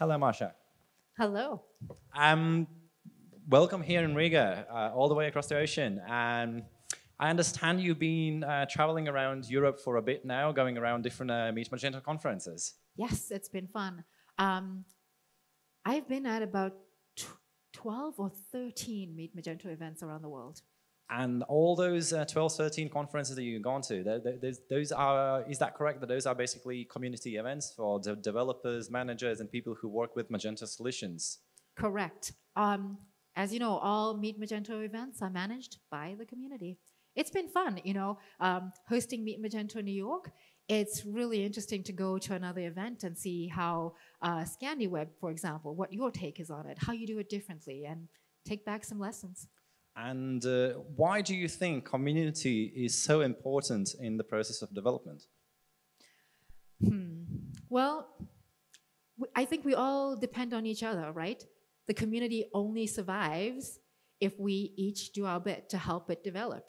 Hello, Marsha. Hello. Welcome here in Riga, all the way across the ocean. I understand you've been traveling around Europe for a bit now, going around different Meet Magento conferences. Yes, it's been fun. I've been at about 12 or 13 Meet Magento events around the world. And all those 12, 13 conferences that you've gone to, those are, is that correct, that those are basically community events for developers, managers, and people who work with Magento solutions? Correct. As you know, all Meet Magento events are managed by the community. It's been fun, hosting Meet Magento New York. It's really interesting to go to another event and see how Scandiweb, for example, what your take is on it, how you do it differently, and take back some lessons. And why do you think community is so important in the process of development? Well, I think we all depend on each other, right? The community only survives if we each do our bit to help it develop.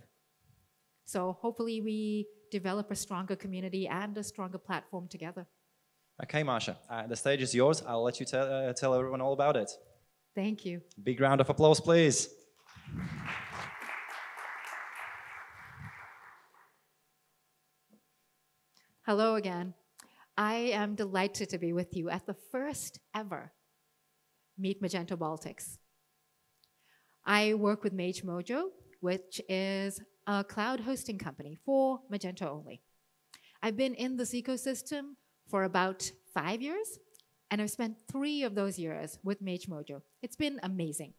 So hopefully we develop a stronger community and a stronger platform together. Okay, Marsha, the stage is yours. I'll let you tell everyone all about it. Thank you. Big round of applause, please. Hello again. I am delighted to be with you at the first ever Meet Magento Baltics. I work with Magemojo, which is a cloud hosting company for Magento only. I've been in this ecosystem for about 5 years, and I've spent 3 of those years with Magemojo. It's been amazing.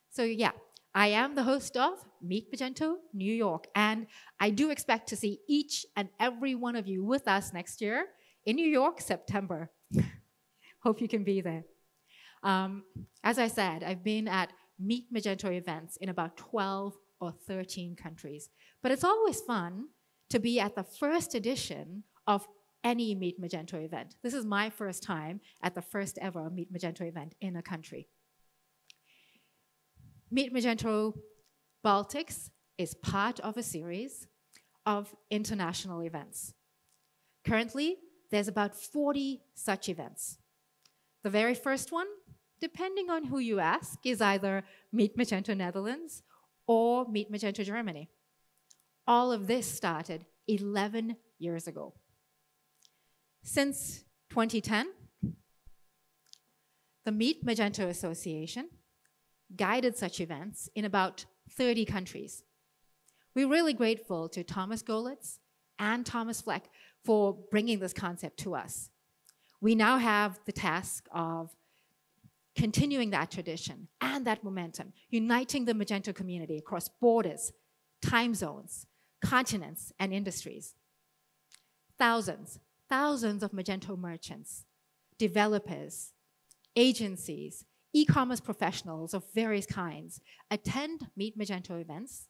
So yeah, I am the host of Meet Magento New York, and I do expect to see each and every one of you with us next year in New York, September. Hope you can be there. As I said, I've been at Meet Magento events in about 12 or 13 countries. But it's always fun to be at the first edition of any Meet Magento event. This is my first time at the first ever Meet Magento event in a country. Meet Magento Baltics is part of a series of international events. Currently, there's about 40 such events. The very first one, depending on who you ask, is either Meet Magento Netherlands or Meet Magento Germany. All of this started 11 years ago. Since 2010, the Meet Magento Association guided such events in about 30 countries. We're really grateful to Thomas Golitz and Thomas Fleck for bringing this concept to us. We now have the task of continuing that tradition and that momentum, uniting the Magento community across borders, time zones, continents, and industries. Thousands of Magento merchants, developers, agencies, e-commerce professionals of various kinds attend Meet Magento events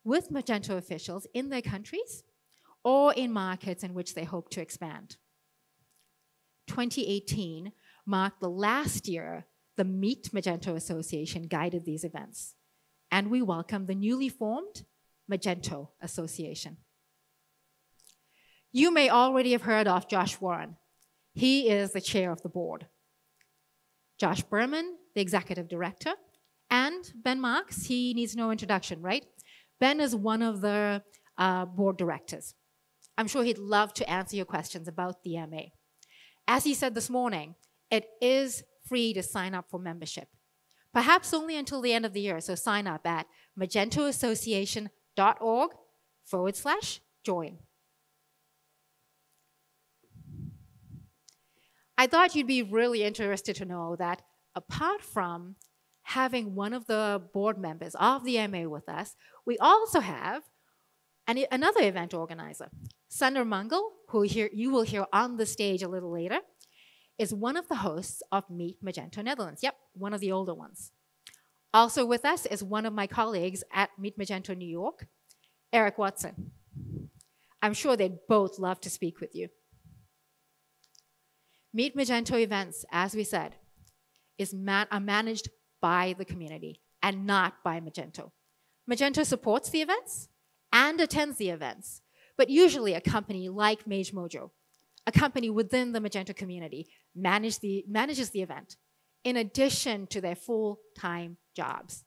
with Magento officials in their countries or in markets in which they hope to expand. 2018 marked the last year the Meet Magento Association guided these events, and we welcome the newly formed Magento Association. You may already have heard of Josh Warren. He is the chair of the board. Josh Berman, the executive director, and Ben Marks, he needs no introduction, right? Ben is one of the board directors. I'm sure he'd love to answer your questions about the MA. As he said this morning, it is free to sign up for membership. Perhaps only until the end of the year, so sign up at magentoassociation.org/join. I thought you'd be really interested to know that apart from having one of the board members of the MA with us, we also have another event organizer. Sundar Mangal, who you will hear on the stage a little later, is one of the hosts of Meet Magento Netherlands. Yep, one of the older ones. Also with us is one of my colleagues at Meet Magento New York, Eric Watson. I'm sure they'd both love to speak with you. Meet Magento events, as we said, are managed by the community and not by Magento. Magento supports the events and attends the events, but usually a company like Magemojo, a company within the Magento community manages the event in addition to their full-time jobs.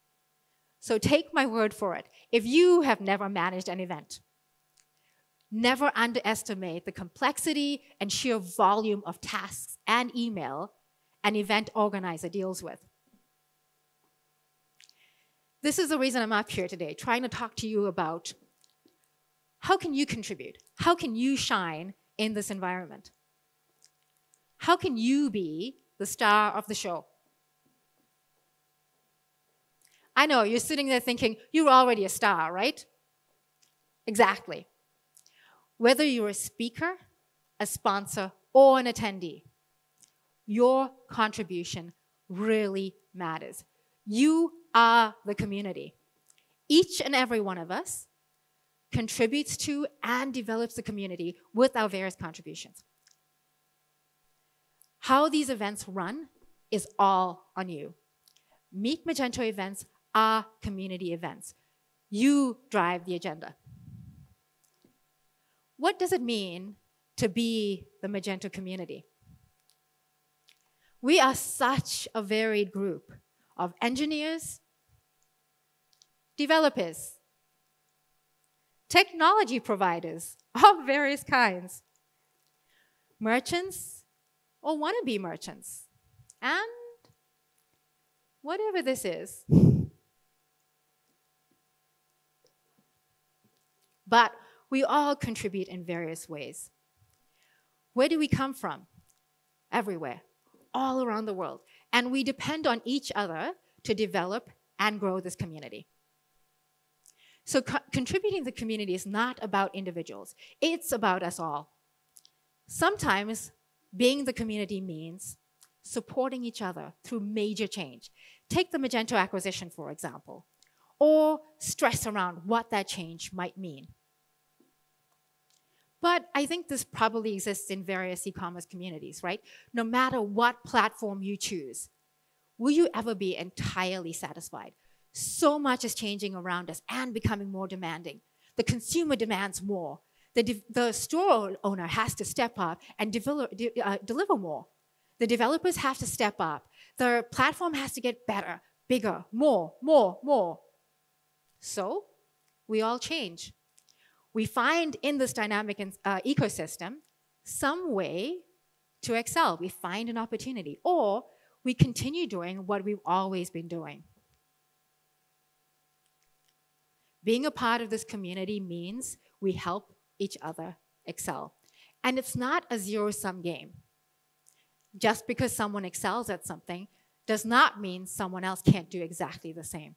So take my word for it. If you have never managed an event, never underestimate the complexity and sheer volume of tasks and email an event organizer deals with. This is the reason I'm up here today, trying to talk to you about how can you contribute? How can you shine in this environment? How can you be the star of the show? I know, you're sitting there thinking, you're already a star, right? Exactly. Whether you're a speaker, a sponsor, or an attendee, your contribution really matters. You are the community. Each and every one of us contributes to and develops the community with our various contributions. How these events run is all on you. Meet Magento events are community events. You drive the agenda. What does it mean to be the Magento community? We are such a varied group of engineers, developers, technology providers of various kinds, merchants or wannabe merchants, and whatever this is. But we all contribute in various ways. Where do we come from? Everywhere, all around the world. And we depend on each other to develop and grow this community. So contributing to the community is not about individuals. It's about us all. Sometimes being the community means supporting each other through major change. Take the Magento acquisition, for example, or stress around what that change might mean. But I think this probably exists in various e-commerce communities, right? No matter what platform you choose, will you ever be entirely satisfied? So much is changing around us and becoming more demanding. The consumer demands more. The store owner has to step up and deliver more. The developers have to step up. The platform has to get better, bigger, more. So we all change. We find in this dynamic ecosystem some way to excel. We find an opportunity, or we continue doing what we've always been doing. Being a part of this community means we help each other excel. And it's not a zero-sum game. Just because someone excels at something does not mean someone else can't do exactly the same.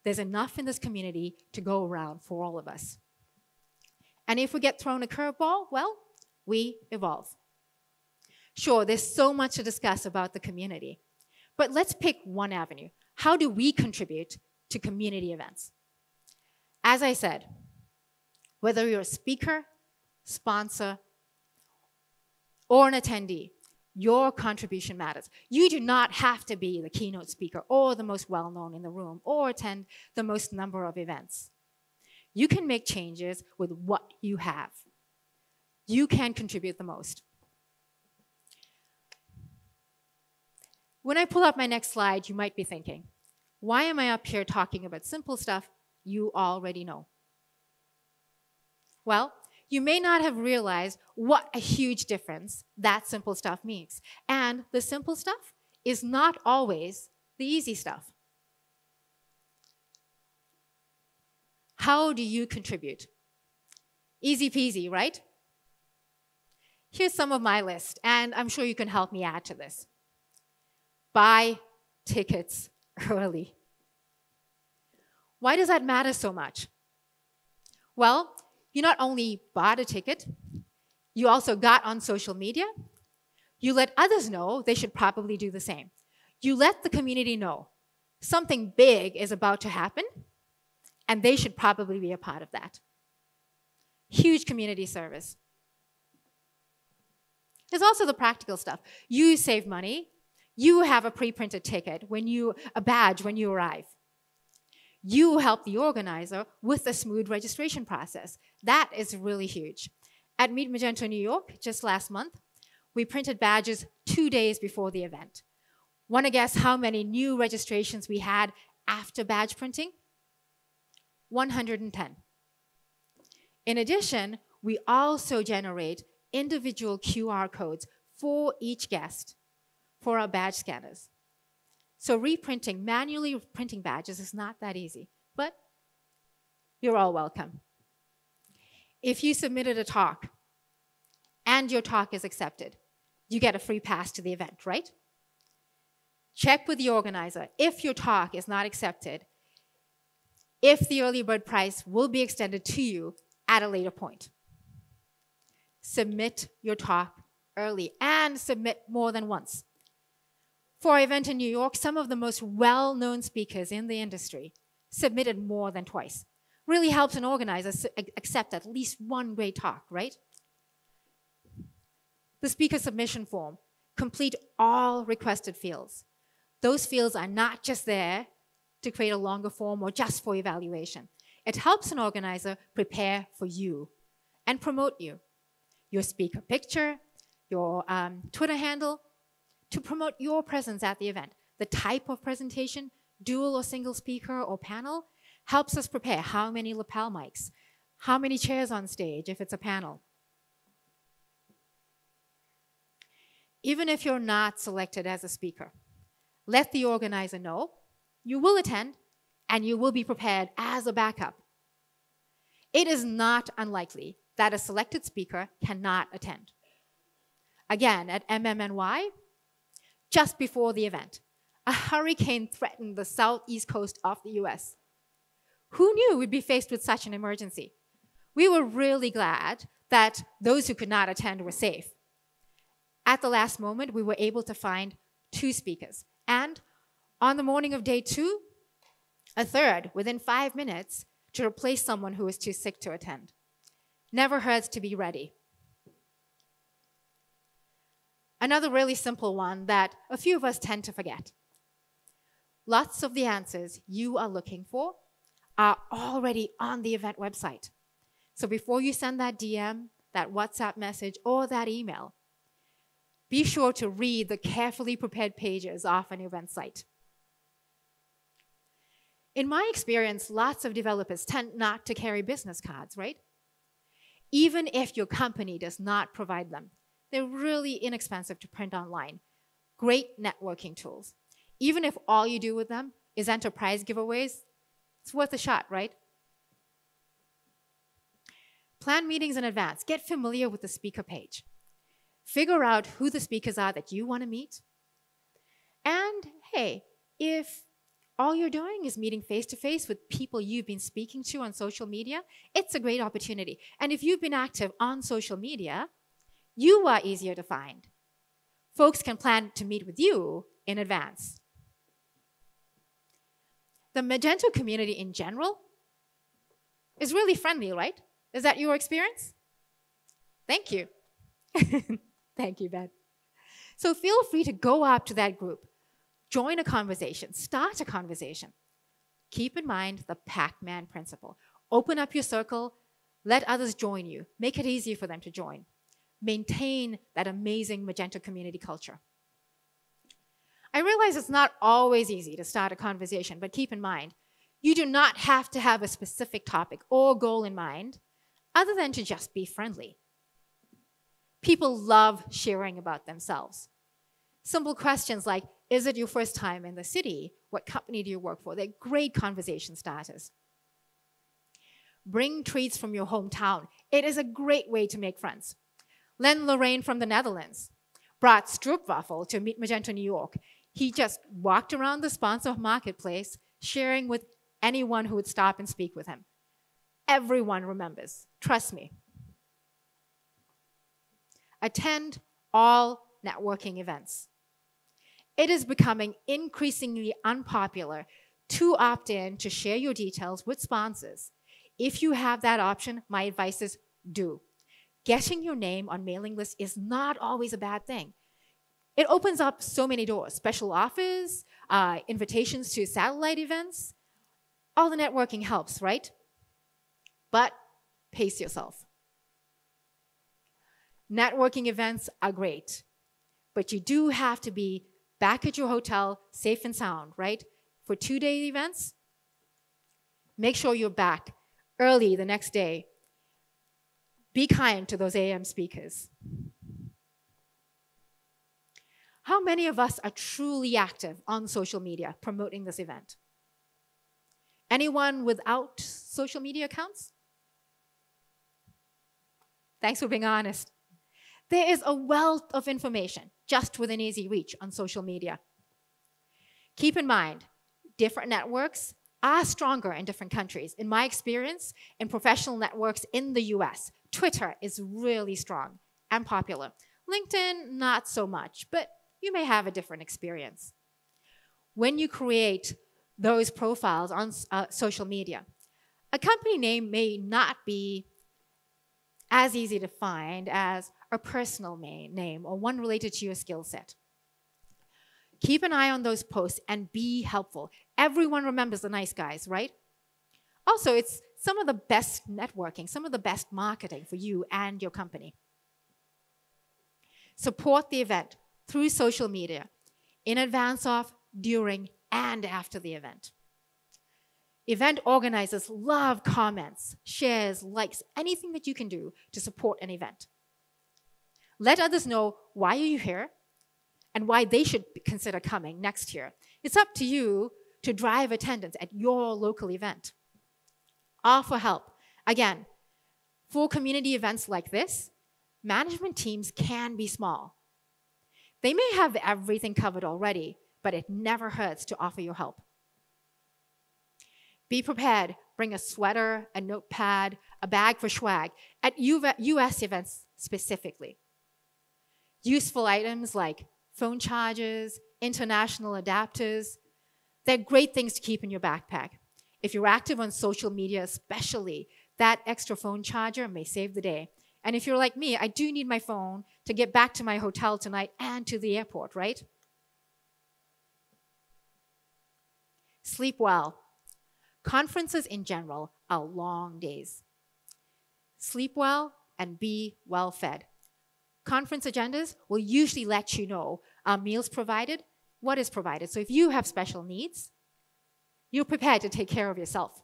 There's enough in this community to go around for all of us. And if we get thrown a curveball, well, we evolve. Sure, there's so much to discuss about the community, but let's pick one avenue. How do we contribute to community events? As I said, whether you're a speaker, sponsor, or an attendee, your contribution matters. You do not have to be the keynote speaker or the most well-known in the room or attend the most number of events. You can make changes with what you have. You can contribute the most. When I pull up my next slide, you might be thinking, why am I up here talking about simple stuff you already know? Well, you may not have realized what a huge difference that simple stuff makes. And the simple stuff is not always the easy stuff. How do you contribute? Easy peasy, right? Here's some of my list, and I'm sure you can help me add to this. Buy tickets early. Why does that matter so much? Well, you not only bought a ticket, you also got on social media. You let others know they should probably do the same. You let the community know something big is about to happen, and they should probably be a part of that. Huge community service. There's also the practical stuff. You save money. You have a pre-printed ticket, a badge when you arrive. You help the organizer with a smooth registration process. That is really huge. At Meet Magento New York, just last month, we printed badges 2 days before the event. Want to guess how many new registrations we had after badge printing? 110. In addition, we also generate individual QR codes for each guest for our badge scanners. So reprinting, manually printing badges is not that easy, but you're all welcome. If you submitted a talk and your talk is accepted, you get a free pass to the event, right? Check with the organizer if your talk is not accepted, if the early bird price will be extended to you at a later point. Submit your talk early and submit more than once. For our event in New York, some of the most well-known speakers in the industry submitted more than twice. Really helps an organizer accept at least one great talk, right? The speaker submission form, complete all requested fields. Those fields are not just there to create a longer form or just for evaluation. It helps an organizer prepare for you and promote you. Your speaker picture, your Twitter handle, to promote your presence at the event. The type of presentation, dual or single speaker or panel, helps us prepare how many lapel mics, how many chairs on stage if it's a panel. Even if you're not selected as a speaker, let the organizer know you will attend and you will be prepared as a backup. It is not unlikely that a selected speaker cannot attend. Again, at MMNY, just before the event, a hurricane threatened the southeast coast of the US. Who knew we'd be faced with such an emergency? We were really glad that those who could not attend were safe. At the last moment, we were able to find 2 speakers. And on the morning of day 2, a third within 5 minutes to replace someone who was too sick to attend. Never hurts to be ready. Another really simple one that a few of us tend to forget. Lots of the answers you are looking for are already on the event website. So before you send that DM, that WhatsApp message, or that email, be sure to read the carefully prepared pages off an event site. In my experience, lots of developers tend not to carry business cards, right? Even if your company does not provide them, they're really inexpensive to print online. Great networking tools. Even if all you do with them is enterprise giveaways, it's worth a shot, right? Plan meetings in advance. Get familiar with the speaker page. Figure out who the speakers are that you want to meet. And hey, if all you're doing is meeting face-to-face with people you've been speaking to on social media, it's a great opportunity. And if you've been active on social media, you are easier to find. Folks can plan to meet with you in advance. The Magento community in general is really friendly, right? Is that your experience? Thank you. Thank you, Ben. So feel free to go up to that group, join a conversation, start a conversation. Keep in mind the Pac-Man principle. Open up your circle, let others join you. Make it easy for them to join. Maintain that amazing Magento community culture. I realize it's not always easy to start a conversation, but keep in mind, you do not have to have a specific topic or goal in mind other than to just be friendly. People love sharing about themselves. Simple questions like, is it your first time in the city? What company do you work for? They're great conversation starters. Bring treats from your hometown. It is a great way to make friends. Len Lorraine from the Netherlands brought stroopwafel to Meet Magento New York. He just walked around the sponsor marketplace, sharing with anyone who would stop and speak with him. Everyone remembers, trust me. Attend all networking events. It is becoming increasingly unpopular to opt in to share your details with sponsors. If you have that option, my advice is do. Getting your name on mailing lists is not always a bad thing. It opens up so many doors, special offers, invitations to satellite events. All the networking helps, right? But pace yourself. Networking events are great, but you do have to be back at your hotel, safe and sound, right? For 2-day events, make sure you're back early the next day. Be kind to those AM speakers. How many of us are truly active on social media promoting this event? Anyone without social media accounts? Thanks for being honest. There is a wealth of information just within easy reach on social media. Keep in mind, different networks are stronger in different countries. In my experience, in professional networks in the US, Twitter is really strong and popular. LinkedIn, not so much, but you may have a different experience. When you create those profiles on social media, a company name may not be as easy to find as a personal name or one related to your skill set. Keep an eye on those posts and be helpful. Everyone remembers the nice guys, right? Also, it's some of the best networking, some of the best marketing for you and your company. Support the event through social media in advance of, during, and after the event. Event organizers love comments, shares, likes, anything that you can do to support an event. Let others know why are you here and why they should consider coming next year. It's up to you to drive attendance at your local event. Offer help. Again, for community events like this, management teams can be small. They may have everything covered already, but it never hurts to offer your help. Be prepared. Bring a sweater, a notepad, a bag for swag at US events specifically. Useful items like phone chargers, international adapters, they're great things to keep in your backpack. If you're active on social media especially, that extra phone charger may save the day. And if you're like me, I do need my phone to get back to my hotel tonight and to the airport, right? Sleep well. Conferences in general are long days. Sleep well and be well fed. Conference agendas will usually let you know are meals provided, what is provided. So if you have special needs, you're prepared to take care of yourself.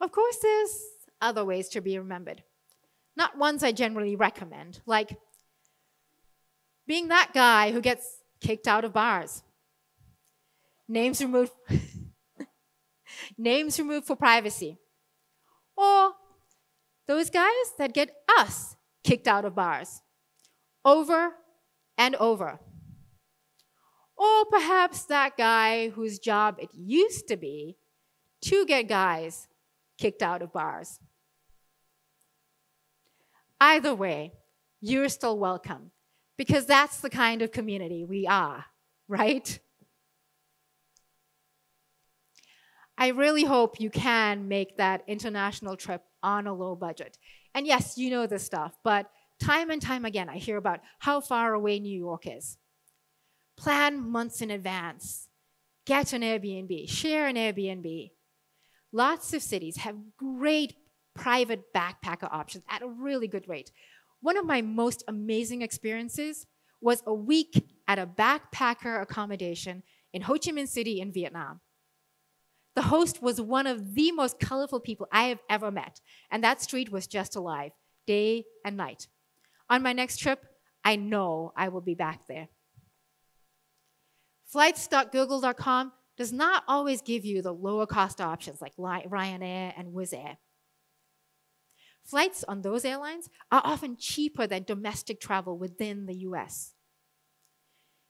Of course, there's other ways to be remembered. Not ones I generally recommend, like being that guy who gets kicked out of bars. Names removed, names removed for privacy. Or those guys that get us kicked out of bars over and over. Or perhaps that guy whose job it used to be to get guys kicked out of bars. Either way, you're still welcome because that's the kind of community we are, right? I really hope you can make that international trip on a low budget. And yes, you know this stuff, but time and time again, I hear about how far away New York is. Plan months in advance. Get an Airbnb. Share an Airbnb. Lots of cities have great private backpacker options at a really good rate. One of my most amazing experiences was a week at a backpacker accommodation in Ho Chi Minh City in Vietnam. The host was one of the most colorful people I have ever met, and that street was just alive, day and night. On my next trip, I know I will be back there. Flights.google.com does not always give you the lower cost options like Ryanair and Wizz Air. Flights on those airlines are often cheaper than domestic travel within the US.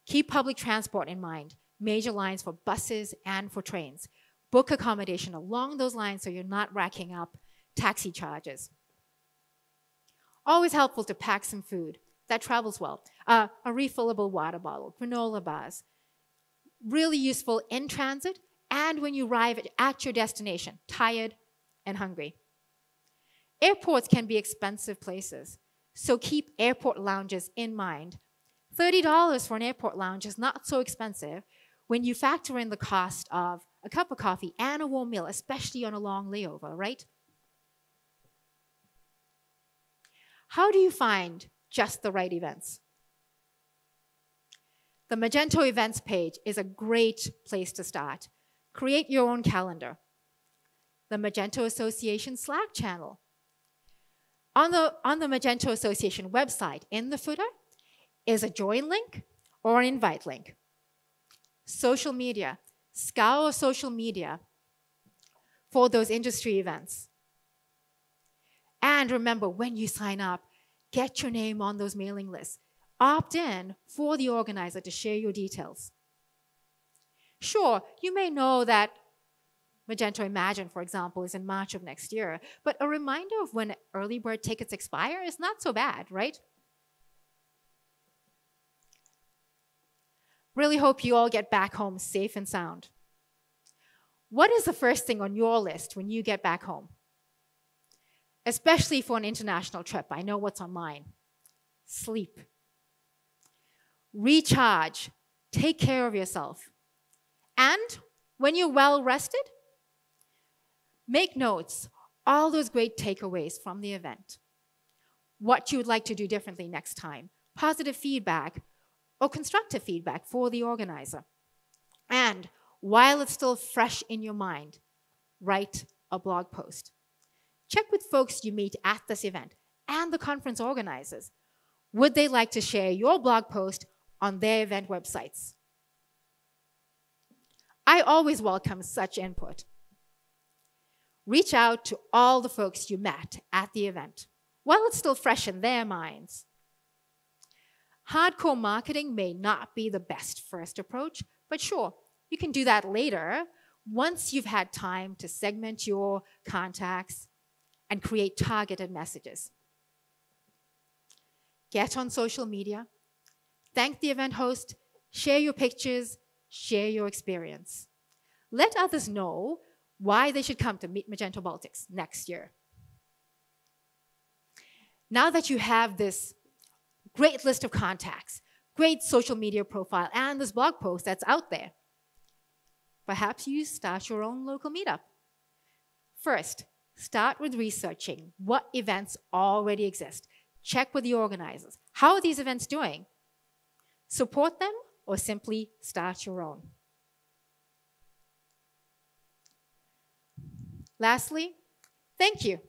Keep public transport in mind, major lines for buses and for trains. Book accommodation along those lines so you're not racking up taxi charges. Always helpful to pack some food. That travels well. A refillable water bottle, granola bars. Really useful in transit and when you arrive at your destination, tired and hungry. Airports can be expensive places, so keep airport lounges in mind. $30 for an airport lounge is not so expensive when you factor in the cost of a cup of coffee and a warm meal, especially on a long layover, right? How do you find just the right events? The Magento events page is a great place to start. Create your own calendar. The Magento Association Slack channel. On the Magento Association website, in the footer, is a join link or an invite link. Social media. Scour social media for those industry events. And remember, when you sign up, get your name on those mailing lists. Opt in for the organizer to share your details. Sure, you may know that Magento Imagine, for example, is in March of next year, but a reminder of when early bird tickets expire is not so bad, right? Really hope you all get back home safe and sound. What is the first thing on your list when you get back home? Especially for an international trip, I know what's on mine. Sleep. Recharge. Take care of yourself. And when you're well rested, make notes, all those great takeaways from the event. What you would like to do differently next time. Positive feedback or constructive feedback for the organizer. And while it's still fresh in your mind, write a blog post. Check with folks you meet at this event and the conference organizers. Would they like to share your blog post on their event websites? I always welcome such input. Reach out to all the folks you met at the event while it's still fresh in their minds. Hardcore marketing may not be the best first approach, but sure, you can do that later once you've had time to segment your contacts and create targeted messages. Get on social media, thank the event host, share your pictures, share your experience. Let others know why they should come to meet Magento Baltics next year. Now that you have this great list of contacts, great social media profile, and this blog post that's out there, perhaps you start your own local meetup. First, start with researching what events already exist. Check with the organizers. How are these events doing? Support them or simply start your own. Lastly, thank you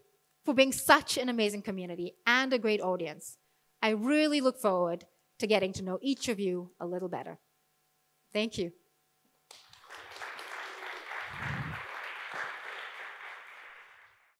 for being such an amazing community and a great audience. I really look forward to getting to know each of you a little better. Thank you.